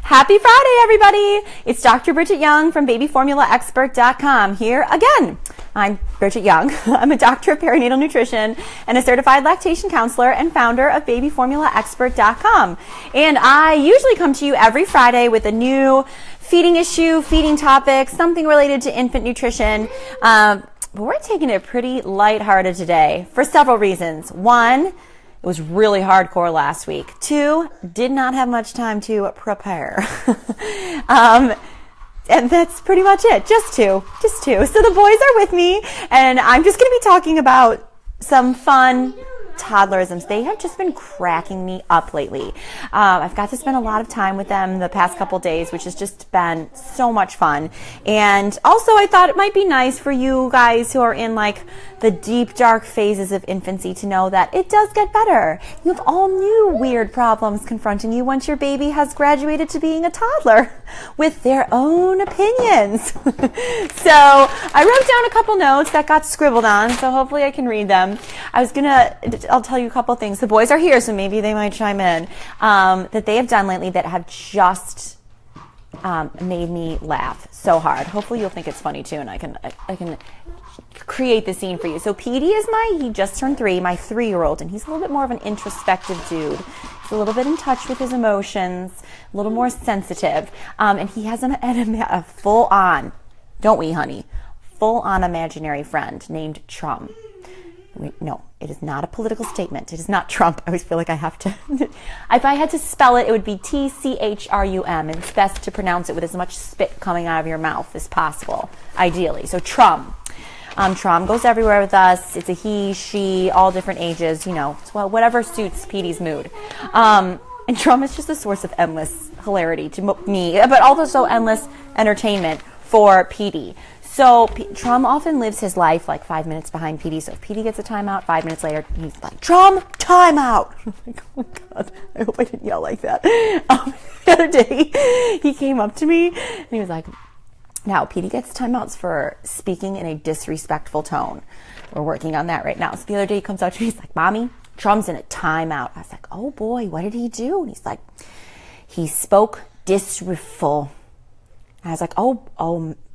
Happy Friday, everybody! It's Dr. Bridget Young from babyformulaexpert.com here again. I'm Bridget Young. I'm a doctor of perinatal nutrition and a certified lactation counselor and founder of babyformulaexpert.com. And I usually come to you every Friday with a new feeding issue, feeding topic, something related to infant nutrition. But we're taking it pretty lighthearted today for several reasons. One, it was really hardcore last week. Two, did not have much time to prepare. And that's pretty much it. Just two. So the boys are with me, and I'm just going to be talking about some fun toddler-isms. They have just been cracking me up lately. I've got to spend a lot of time with them the past couple days, which has just been so much fun. And also I thought it might be nice for you guys who are in like the deep, dark phases of infancy to know that it does get better. You have all new weird problems confronting you once your baby has graduated to being a toddler with their own opinions. So I wrote down a couple notes that got scribbled on, so hopefully I can read them. I'll tell you a couple things. The boys are here, so maybe they might chime in, that they have done lately that have just made me laugh so hard. Hopefully you'll think it's funny too, and I can create the scene for you. So P.D. is he just turned 3, my 3-year-old, and he's a little bit more of an introspective dude. He's a little bit in touch with his emotions, a little more sensitive, and he has a full-on, don't we, honey, full-on imaginary friend named Trum. No, it is not a political statement. It is not Trump. I always feel like I have to. If I had to spell it, it would be T-C-H-R-U-M. And it's best to pronounce it with as much spit coming out of your mouth as possible, ideally. So Trum. Trum goes everywhere with us. It's a he, she, all different ages, well, whatever suits Petey's mood. And Trum is just a source of endless hilarity to me, but also endless entertainment for Petey. So Trum often lives his life like 5 minutes behind Petey. So if Petey gets a timeout, 5 minutes later, he's like, Trum, timeout. I'm like, oh God, I hope I didn't yell like that. The other day, he came up to me and he was like, now Petey gets timeouts for speaking in a disrespectful tone. We're working on that right now. So the other day he comes up to me, he's like, Mommy, Trum's in a timeout. I was like, oh boy, what did he do? And he's like, he spoke disrespectful. I was like, oh,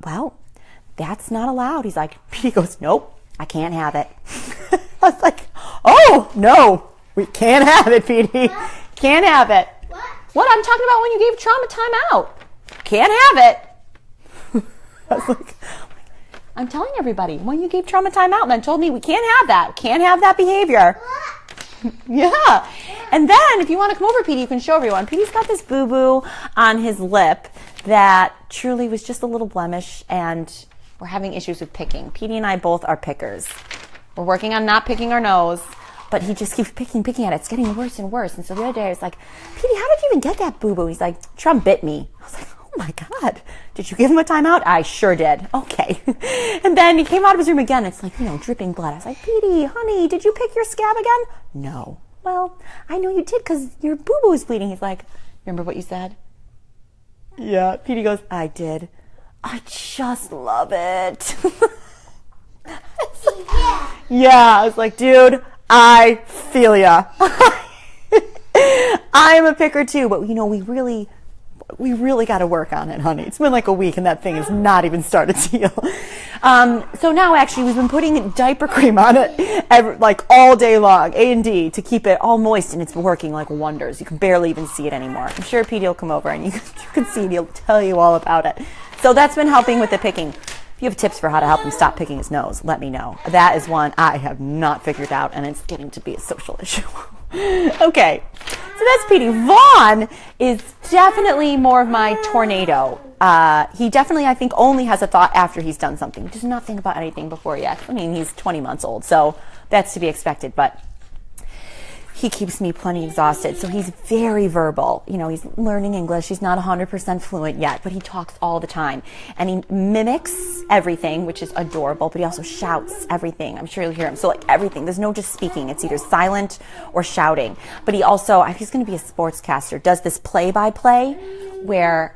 well, that's not allowed. He's like, he goes, nope, I can't have it. I was like, oh, no, we can't have it, Petey. Can't have it. What? I'm talking about when you gave Trum a timeout. Can't have it. I was like, I'm telling everybody, when you gave Trum a timeout and then told me we can't have that. Can't have that behavior. Yeah. And then if you want to come over, Petey, you can show everyone. Petey's got this boo-boo on his lip that truly was just a little blemish, and we're having issues with picking. Petey and I both are pickers. We're working on not picking our nose, but he just keeps picking at it. It's getting worse and worse. And so the other day I was like, Petey, how did you even get that boo-boo? He's like, Trump bit me. I was like, oh my God. Did you give him a timeout? I sure did. Okay. And then he came out of his room again. It's like, dripping blood. I was like, Petey, honey, did you pick your scab again? No. Well, I know you did because your boo-boo is bleeding. He's like, remember what you said? Yeah. Petey goes, I did. I just love it. Yeah, I was like, dude, I feel ya. I'm a picker too, but we really got to work on it, honey. It's been like a week and that thing has not even started to heal. So now actually we've been putting diaper cream on it like all day long, A&D, to keep it all moist, and it's working like wonders. You can barely even see it anymore. I'm sure Petey will come over and you can see it. He'll tell you all about it. So that's been helping with the picking. If you have tips for how to help him stop picking his nose, let me know. That is one I have not figured out, and it's getting to be a social issue. Okay, so that's Petey. Vaughn is definitely more of my tornado. He definitely, I think, only has a thought after he's done something. He does not think about anything before yet. I mean, he's 20 months old, so that's to be expected, but he keeps me plenty exhausted. So he's very verbal. He's learning English. He's not 100% fluent yet, but he talks all the time. And he mimics everything, which is adorable, but he also shouts everything. I'm sure you'll hear him. So like everything. There's no just speaking. It's either silent or shouting. But he also, he's going to be a sportscaster, does this play-by-play where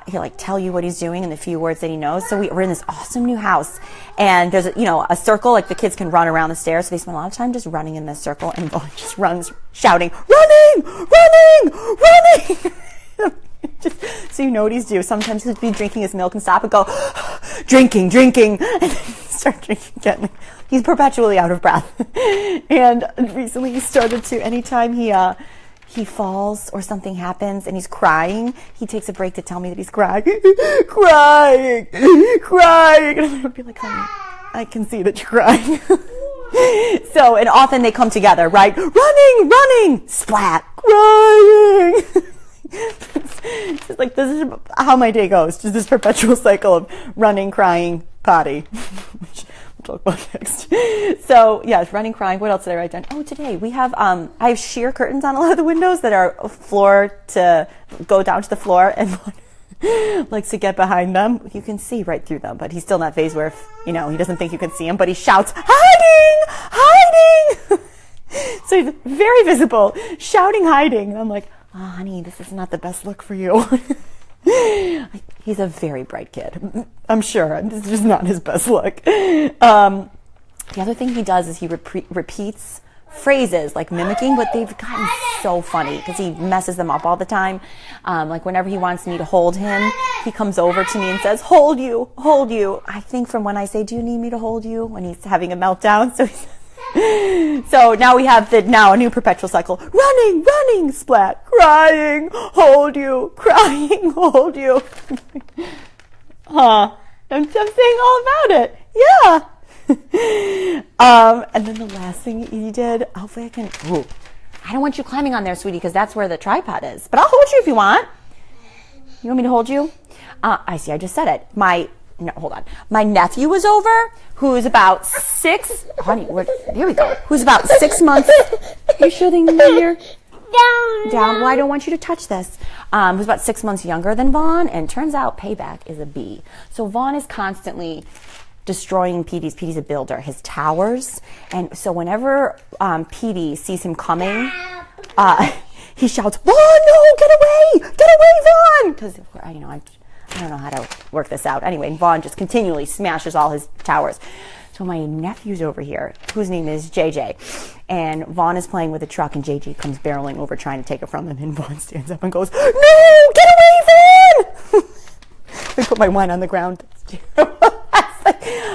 he'll like tell you what he's doing in the few words that he knows. So we're in this awesome new house, and there's a circle, like the kids can run around the stairs. So they spend a lot of time just running in this circle, and Vaughn just runs shouting, running, running, running. Just So you know what he's doing. Sometimes he'll be drinking his milk and stop and go, drinking, and then start drinking again. He's perpetually out of breath. And recently he started to, anytime he falls or something happens and he's crying, he takes a break to tell me that he's crying. Crying. And I'm going to be like, honey, I can see that you're crying. So, and often they come together, right? Running, splat, crying. It's just like, this is how my day goes. Just this perpetual cycle of running, crying, potty. Which we'll talk about next. So, yes, running, crying. What else did I write down? Oh, today we have, I have sheer curtains on a lot of the windows that are floor to go down to the floor, and likes to get behind them. You can see right through them, but he's still not phased where, if, he doesn't think you can see him, but he shouts, hiding! So he's very visible, shouting, hiding. And I'm like, oh, honey, this is not the best look for you. He's a very bright kid. I'm sure. This is just not his best look. The other thing he does is he repeats phrases, like mimicking, but they've gotten so funny because he messes them up all the time. Like whenever he wants me to hold him, he comes over to me and says, hold you. I think from when I say, do you need me to hold you? When he's having a meltdown. So now we have a new perpetual cycle. Running, splat, crying, hold you, crying, hold you. I'm saying all about it. Yeah. And then the last thing he did, hopefully I don't want you climbing on there, sweetie, because that's where the tripod is. But I'll hold you if you want. You want me to hold you? I see, I just said it. Hold on. My nephew was over, who's about 6, honey, here we go. Who's about 6 months. Are you sure they need me here? Down. Well, I don't want you to touch this. Who's about 6 months younger than Vaughn, and turns out payback is a B. So Vaughn is constantly destroying Petey's. Petey's a builder. His towers. And so whenever Petey sees him coming, he shouts, Vaughn, no, get away, Vaughn! Because, I don't know how to work this out. Anyway, Vaughn just continually smashes all his towers. So my nephew's over here, whose name is JJ. And Vaughn is playing with a truck, and JJ comes barreling over trying to take it from him. And Vaughn stands up and goes, no, get away, Vaughn! I put my wine on the ground.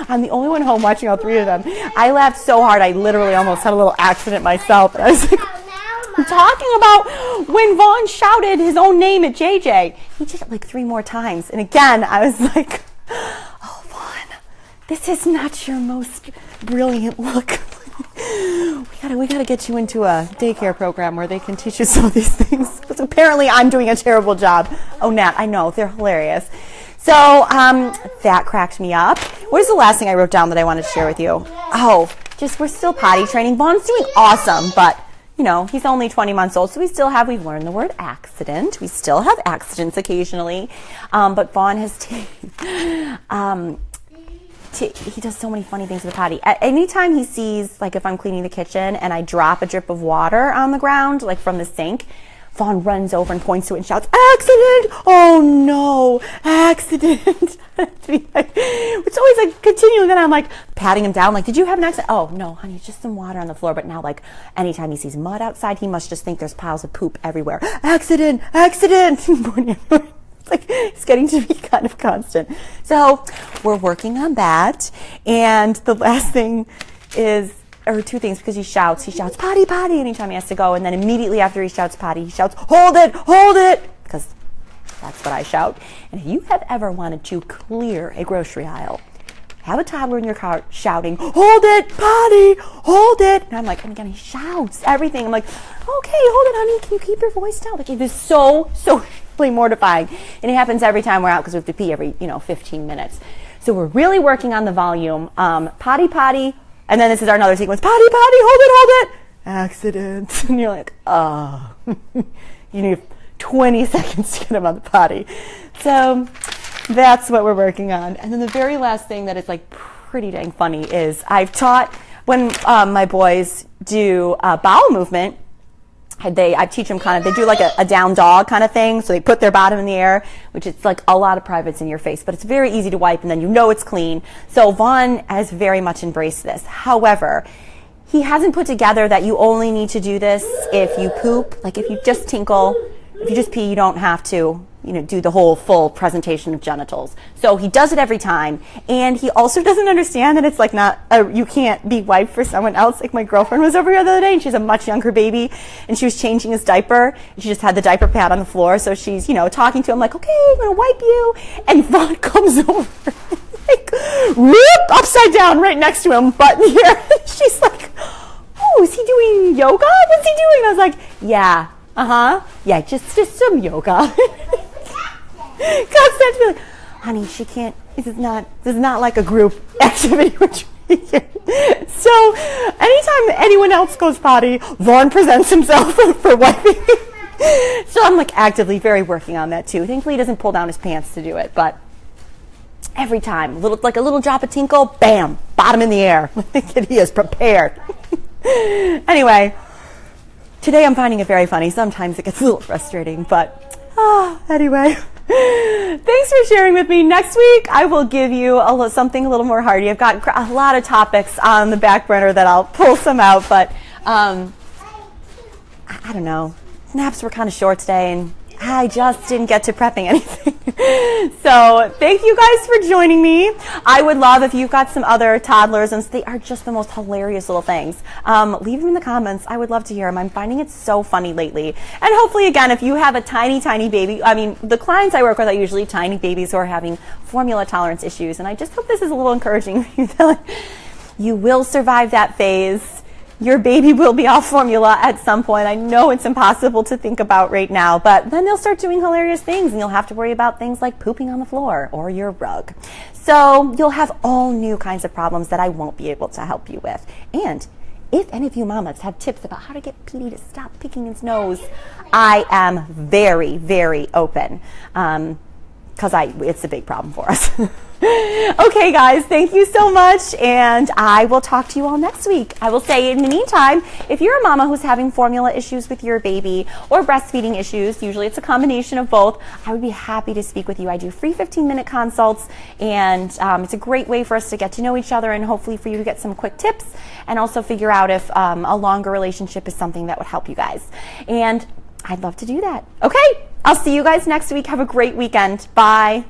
I'm the only one home watching all 3 of them. I laughed so hard, I literally almost had a little accident myself. And I was like, I'm talking about when Vaughn shouted his own name at JJ. He did it like 3 more times. And again, I was like, oh, Vaughn, this is not your most brilliant look. We gotta get you into a daycare program where they can teach you some of these things. Because apparently I'm doing a terrible job. Oh, Nat, I know, they're hilarious. So that cracked me up. What is the last thing I wrote down that I wanted to share with you? Oh, just we're still potty training. Vaughn's doing awesome, but he's only 20 months old, so we've learned the word accident. We still have accidents occasionally, but Vaughn has he does so many funny things with the potty. Anytime he sees, like if I'm cleaning the kitchen and I drop a drip of water on the ground, like from the sink, Vaughn runs over and points to it and shouts, accident! Oh no, accident! It's always like continuing. Then I'm like patting him down, like, did you have an accident? Oh no, honey, it's just some water on the floor. But now, like, anytime he sees mud outside, he must just think there's piles of poop everywhere. Accident! It's like it's getting to be kind of constant. So we're working on that. And the last thing is, or 2 things, because he shouts potty, anytime he has to go, and then immediately after he shouts potty, he shouts, hold it, because that's what I shout. And if you have ever wanted to clear a grocery aisle, have a toddler in your car shouting, hold it, potty, hold it. And I'm like, and again, he shouts everything. I'm like, okay, hold it, honey, can you keep your voice down? Like, it is so really mortifying. And it happens every time we're out because we have to pee every, 15 minutes. So we're really working on the volume. Potty, and then this is another sequence. Potty, hold it. Accident. And you're like, oh. You need 20 seconds to get him on the potty. So that's what we're working on. And then the very last thing that is like pretty dang funny is I've taught, when my boys do bowel movement, I teach them they do like a down dog kind of thing. So they put their bottom in the air, which is like a lot of privates in your face, but it's very easy to wipe and then it's clean. So Vaughn has very much embraced this. However, he hasn't put together that you only need to do this if you poop. Like if you just tinkle, if you just pee, you don't have to. do the whole full presentation of genitals. So he does it every time, and he also doesn't understand that it's like you can't be wiped for someone else. Like my girlfriend was over here the other day, and she's a much younger baby, and she was changing his diaper, and she just had the diaper pad on the floor, so she's talking to him like, okay, I'm gonna wipe you, and Vaughn comes over like whoop, upside down right next to him, butt in here. She's like, oh, is he doing yoga? What's he doing? I was like, yeah, yeah, just some yoga. God said to me, like, honey, she can't. This is not like a group activity. So anytime anyone else goes potty, Vaughn presents himself for wiping. So I'm like actively very working on that too. Thankfully, he doesn't pull down his pants to do it, but every time, like a little drop of tinkle, bam, bottom in the air. He is prepared. Anyway, today I'm finding it very funny. Sometimes it gets a little frustrating, but anyway. Thanks for sharing with me. Next week, I will give you something a little more hearty. I've got a lot of topics on the back burner that I'll pull some out, but I don't know. Naps were kind of short today, and I just didn't get to prepping anything. So thank you guys for joining me. I would love if you've got some other toddlerisms. They are just the most hilarious little things. Leave them in the comments. I would love to hear them. I'm finding it so funny lately. And hopefully, again, if you have a tiny, tiny baby, I mean, the clients I work with are usually tiny babies who are having formula tolerance issues. And I just hope this is a little encouraging. You will survive that phase. Your baby will be off formula at some point. I know it's impossible to think about right now, but then they'll start doing hilarious things, and you'll have to worry about things like pooping on the floor or your rug. So you'll have all new kinds of problems that I won't be able to help you with. And if any of you mamas have tips about how to get Petey to stop picking his nose, I am very, very open. Because it's a big problem for us. Okay, guys, thank you so much, and I will talk to you all next week. I will say, in the meantime, if you're a mama who's having formula issues with your baby or breastfeeding issues, usually it's a combination of both, I would be happy to speak with you. I do free 15-minute consults, and it's a great way for us to get to know each other and hopefully for you to get some quick tips and also figure out if a longer relationship is something that would help you guys. And I'd love to do that. Okay, I'll see you guys next week. Have a great weekend. Bye.